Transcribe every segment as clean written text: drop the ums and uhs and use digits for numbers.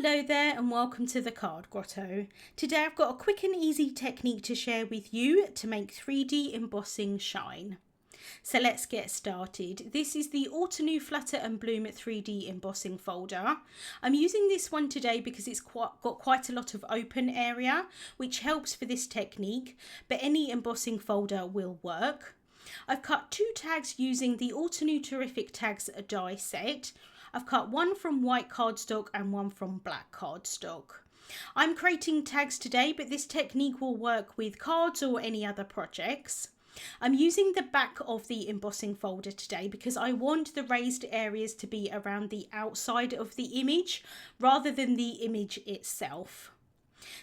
Hello there and welcome to the Card Grotto. Today I've got a quick and easy technique to share with you to make 3D embossing shine. So let's get started. This is the Altenew Flutter and Bloom 3D embossing folder. I'm using this one today because it's got quite a lot of open area, which helps for this technique, but any embossing folder will work. I've cut 2 tags using the Altenew Terrific Tags die set. I've cut one from white cardstock and one from black cardstock. I'm creating tags today, but this technique will work with cards or any other projects. I'm using the back of the embossing folder today because I want the raised areas to be around the outside of the image rather than the image itself.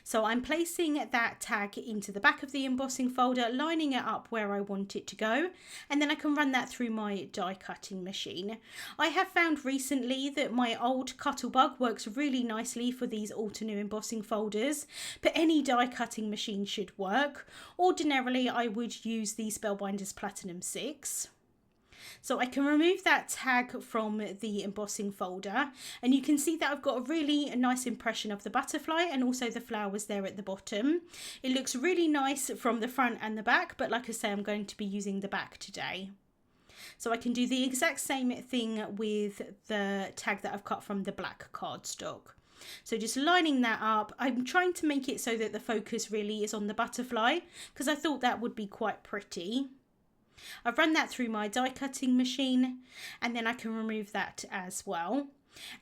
So I'm placing that tag into the back of the embossing folder, lining it up where I want it to go, and then I can run that through my die cutting machine. I have found recently that my old Cuttlebug works really nicely for these Altenew embossing folders, but any die cutting machine should work. Ordinarily I would use the Spellbinders Platinum 6. So I can remove that tag from the embossing folder, and you can see that I've got a really nice impression of the butterfly and also the flowers there at the bottom. It looks really nice from the front and the back, but like I say, I'm going to be using the back today. So I can do the exact same thing with the tag that I've cut from the black cardstock. So just lining that up, I'm trying to make it so that the focus really is on the butterfly because I thought that would be quite pretty. I've run that through my die cutting machine and then I can remove that as well.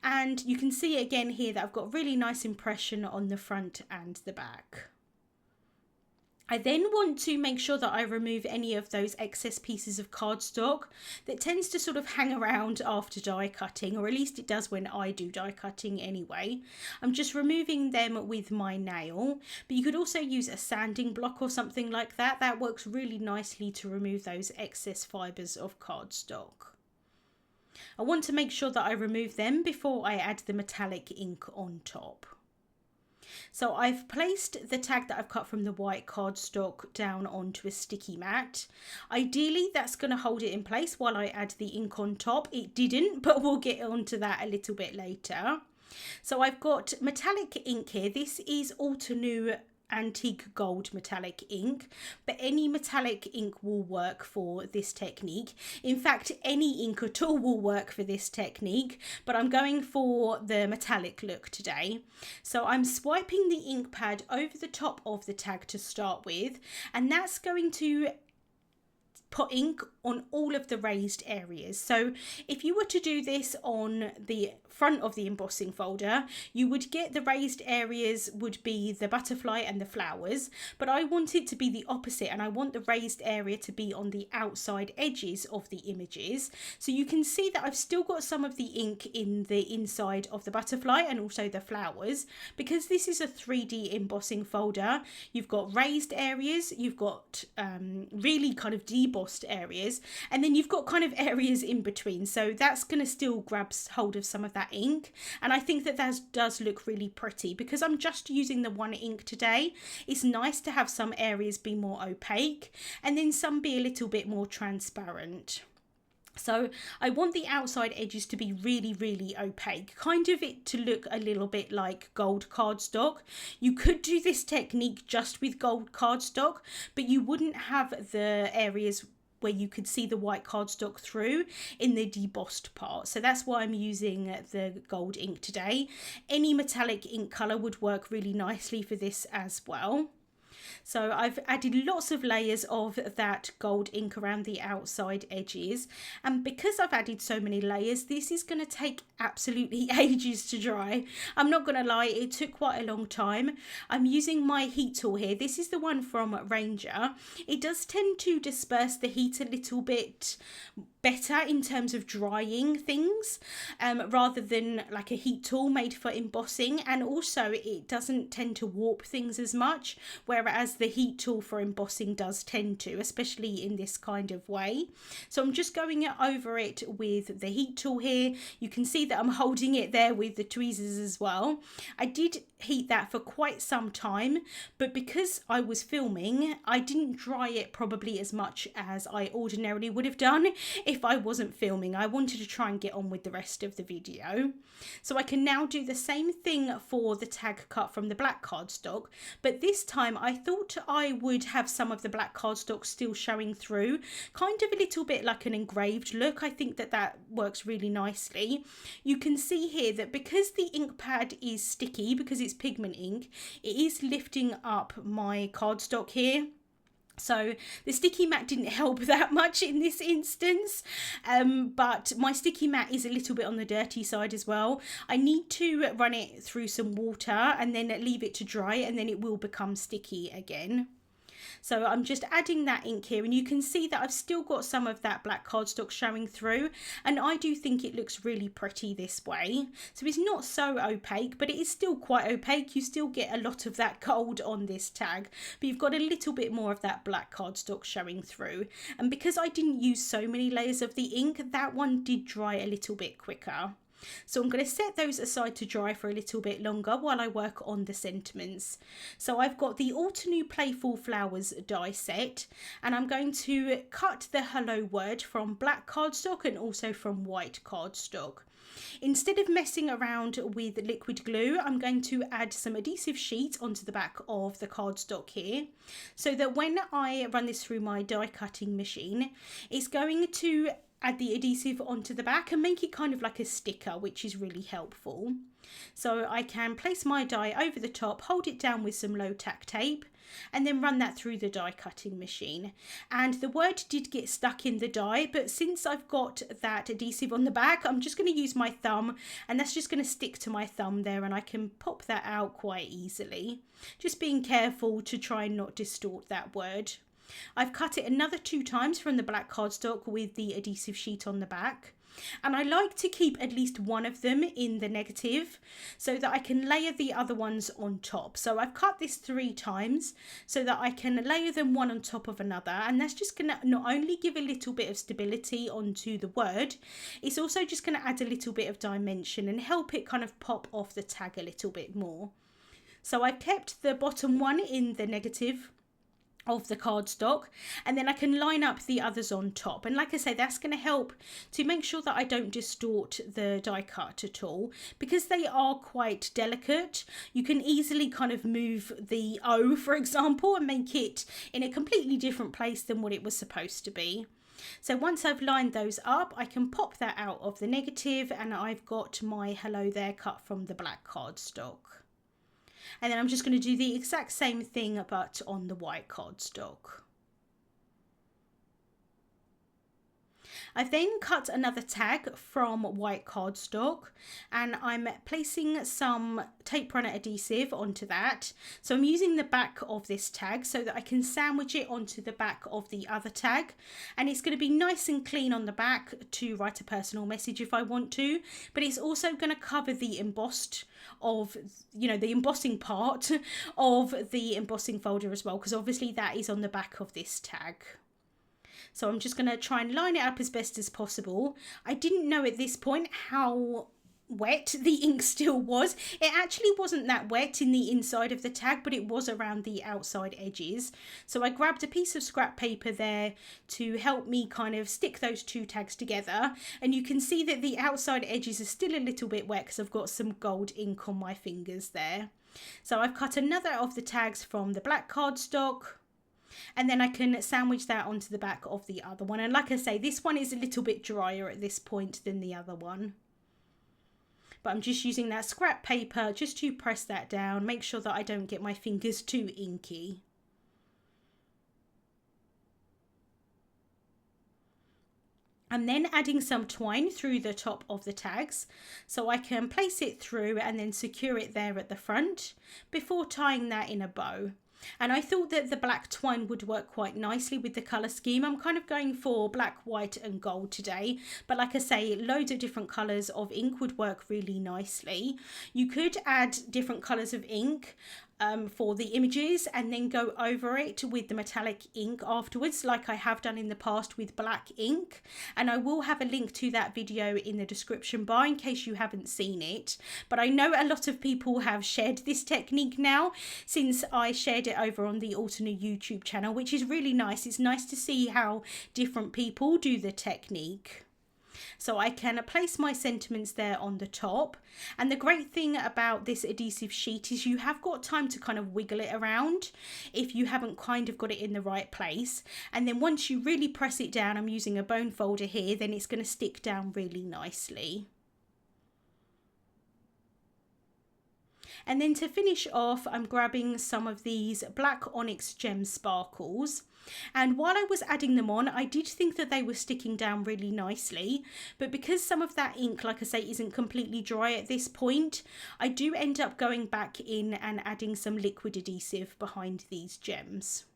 And you can see again here that I've got a really nice impression on the front and the back. I then want to make sure that I remove any of those excess pieces of cardstock that tends to sort of hang around after die cutting, or at least it does when I do die cutting anyway. I'm just removing them with my nail, but you could also use a sanding block or something like that. That works really nicely to remove those excess fibres of cardstock. I want to make sure that I remove them before I add the metallic ink on top. So I've placed the tag that I've cut from the white cardstock down onto a sticky mat. Ideally that's going to hold it in place while I add the ink on top. It didn't, but we'll get onto that a little bit later. So I've got metallic ink here. This is Altenew antique gold metallic ink, but any metallic ink will work for this technique. In fact, any ink at all will work for this technique, but I'm going for the metallic look today. So I'm swiping the ink pad over the top of the tag to start with, and that's going to put ink on all of the raised areas. So if you were to do this on the front of the embossing folder, you would get the raised areas would be the butterfly and the flowers, but I want it to be the opposite, and I want the raised area to be on the outside edges of the images. So you can see that I've still got some of the ink in the inside of the butterfly and also the flowers. Because this is a 3D embossing folder, you've got raised areas, you've got really kind of debossed areas, and then you've got kind of areas in between. So that's going to still grab hold of some of that ink, and I think that that does look really pretty. Because I'm just using the one ink today, it's nice to have some areas be more opaque and then some be a little bit more transparent. So I want the outside edges to be really, really opaque, kind of it to look a little bit like gold cardstock. You could do this technique just with gold cardstock, but you wouldn't have the areas where you could see the white cardstock through in the debossed part. So that's why I'm using the gold ink today. Any metallic ink colour would work really nicely for this as well. So I've added lots of layers of that gold ink around the outside edges, and because I've added so many layers, this is going to take absolutely ages to dry. I'm not going to lie, it took quite a long time. I'm using my heat tool here. This is the one from Ranger. It does tend to disperse the heat a little bit better in terms of drying things, rather than like a heat tool made for embossing, and also it doesn't tend to warp things as much, whereas the heat tool for embossing does tend to, especially in this kind of way. So I'm just going over it with the heat tool here. You can see that I'm holding it there with the tweezers as well. I did heat that for quite some time, but because I was filming, I didn't dry it probably as much as I ordinarily would have done if I wasn't filming. I wanted to try and get on with the rest of the video. So I can now do the same thing for the tag cut from the black cardstock, but this time I thought I would have some of the black cardstock still showing through, kind of a little bit like an engraved look. I think that that works really nicely. You can see here that because the ink pad is sticky, because it's pigment ink, it is lifting up my cardstock here. So the sticky mat didn't help that much in this instance, but my sticky mat is a little bit on the dirty side as well. I need to run it through some water and then leave it to dry, and then it will become sticky again. So I'm just adding that ink here, and you can see that I've still got some of that black cardstock showing through, and I do think it looks really pretty this way. So it's not so opaque, but it is still quite opaque. You still get a lot of that gold on this tag, but you've got a little bit more of that black cardstock showing through. And because I didn't use so many layers of the ink, that one did dry a little bit quicker. So I'm going to set those aside to dry for a little bit longer while I work on the sentiments. So I've got the Altenew Playful Flowers die set, and I'm going to cut the hello word from black cardstock and also from white cardstock. Instead of messing around with liquid glue, I'm going to add some adhesive sheet onto the back of the cardstock here, so that when I run this through my die cutting machine, it's going to add the adhesive onto the back and make it kind of like a sticker, which is really helpful. So I can place my die over the top, hold it down with some low tack tape, and then run that through the die cutting machine. And the word did get stuck in the die, but since I've got that adhesive on the back, I'm just going to use my thumb, and that's just going to stick to my thumb there, and I can pop that out quite easily. Just being careful to try and not distort that word. I've cut it another 2 times from the black cardstock with the adhesive sheet on the back, and I like to keep at least one of them in the negative so that I can layer the other ones on top. So I've cut this 3 times so that I can layer them one on top of another, and that's just going to not only give a little bit of stability onto the word, it's also just going to add a little bit of dimension and help it kind of pop off the tag a little bit more. So I've kept the bottom one in the negative of the cardstock, and then I can line up the others on top, and like I say, that's going to help to make sure that I don't distort the die cut at all, because they are quite delicate. You can easily kind of move the O, for example, and make it in a completely different place than what it was supposed to be. So once I've lined those up, I can pop that out of the negative, and I've got my hello there cut from the black cardstock. And then I'm just going to do the exact same thing but on the white cardstock. I've then cut another tag from white cardstock, and I'm placing some tape runner adhesive onto that. So I'm using the back of this tag so that I can sandwich it onto the back of the other tag, and it's going to be nice and clean on the back to write a personal message if I want to, but it's also going to cover the embossed of, you know, the embossing part of the embossing folder as well, because obviously that is on the back of this tag. So I'm just going to try and line it up as best as possible. I didn't know at this point how wet the ink still was. It actually wasn't that wet in the inside of the tag, but it was around the outside edges. So I grabbed a piece of scrap paper there to help me kind of stick those 2 tags together. And you can see that the outside edges are still a little bit wet because I've got some gold ink on my fingers there. So I've cut another of the tags from the black cardstock, and then I can sandwich that onto the back of the other one. And like I say, this one is a little bit drier at this point than the other one. But I'm just using that scrap paper just to press that down, make sure that I don't get my fingers too inky. I'm then adding some twine through the top of the tags so I can place it through and then secure it there at the front before tying that in a bow. And I thought that the black twine would work quite nicely with the colour scheme. I'm kind of going for black, white and gold today, but like I say, loads of different colours of ink would work really nicely. You could add different colours of ink for the images and then go over it with the metallic ink afterwards, like I have done in the past with black ink. And I will have a link to that video in the description bar in case you haven't seen it. But I know a lot of people have shared this technique now since I shared it over on the Altenew YouTube channel, which is really nice. It's nice to see how different people do the technique. So I can place my sentiments there on the top. And the great thing about this adhesive sheet is you have got time to kind of wiggle it around if you haven't kind of got it in the right place. And then once you really press it down, I'm using a bone folder here, then it's going to stick down really nicely. And then to finish off, I'm grabbing some of these black Onyx gem sparkles. And while I was adding them on, I did think that they were sticking down really nicely. But because some of that ink, like I say, isn't completely dry at this point, I do end up going back in and adding some liquid adhesive behind these gems,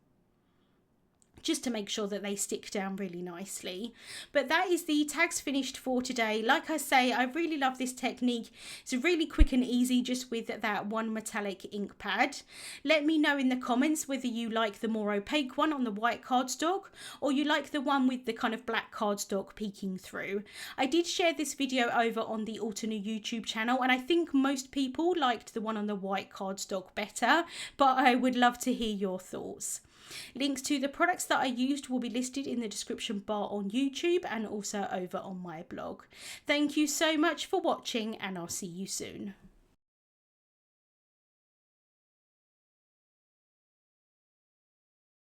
just to make sure that they stick down really nicely. But that is the tags finished for today. Like I say, I really love this technique. It's really quick and easy just with that one metallic ink pad. Let me know in the comments whether you like the more opaque one on the white cardstock or you like the one with the kind of black cardstock peeking through. I did share this video over on the Altenew YouTube channel and I think most people liked the one on the white cardstock better, but I would love to hear your thoughts. Links to the products that I used will be listed in the description bar on YouTube and also over on my blog. Thank you so much for watching and I'll see you soon.